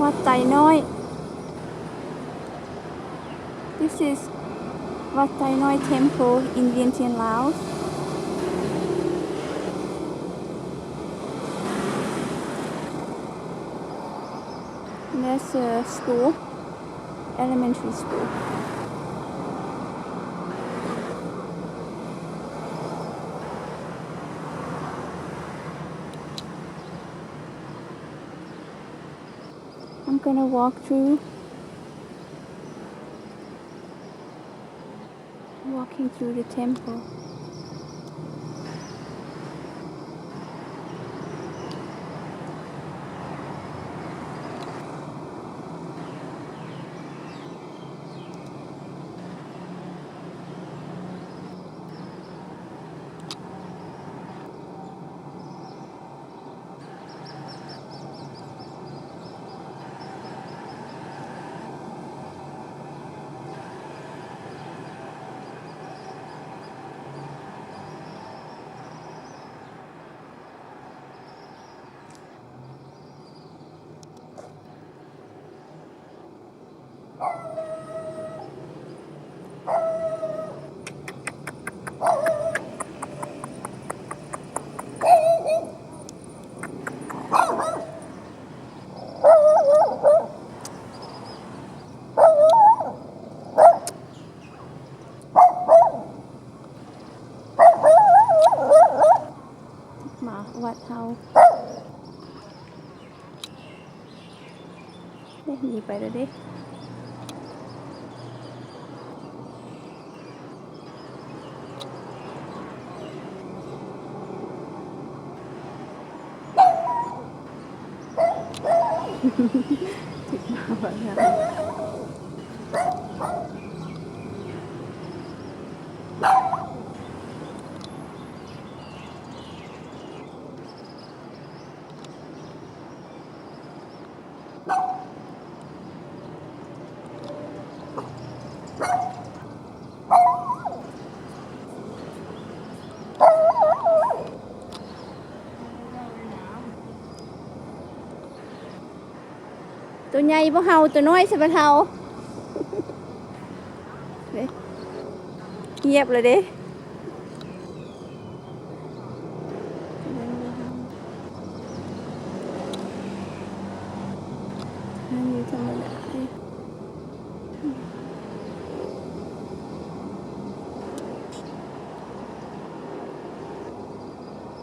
วัดไตน้อย This is Wattay Noi Temple in Vientiane, Laos. And there's a school, elementary school. I'm gonna walk through. Walking through the temple. What how ได้หนีไปแล้วเด้ติดมาแบบนี้ตัวใหญ่บ่เห่าตัวน้อยใช่ปะเห่าเงียบเลยเด้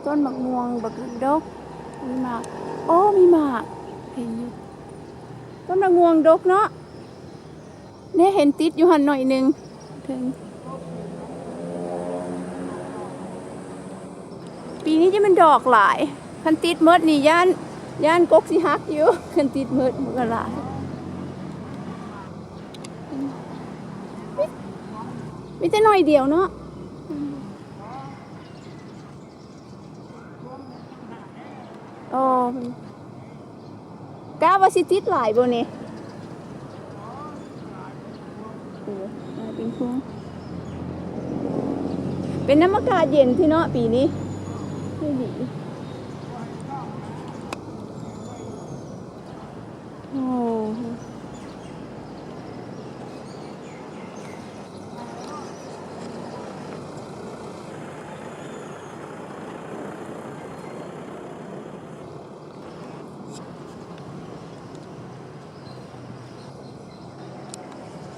ต้นบักม่วงบักดกมีหมากโอ้มีหมากเห็นอยู่ต้นบักม่วงดกเนาะเนี่ยเห็นติดอยู่หันหน่อยนึงถึงปีนี้จะมันดอกหลายคันติดเมิดนี่ย่านกกสิฮักอยู่คันติดเมิดมันก็หลายมีแต่หน่อยเดียวเนาะโอ้กล้าว่าสิติดหลายบ่เนี่ยเป็นพวงเป็นน้ำอากาศเย็นที่เนาะปีนี้ไม่ดี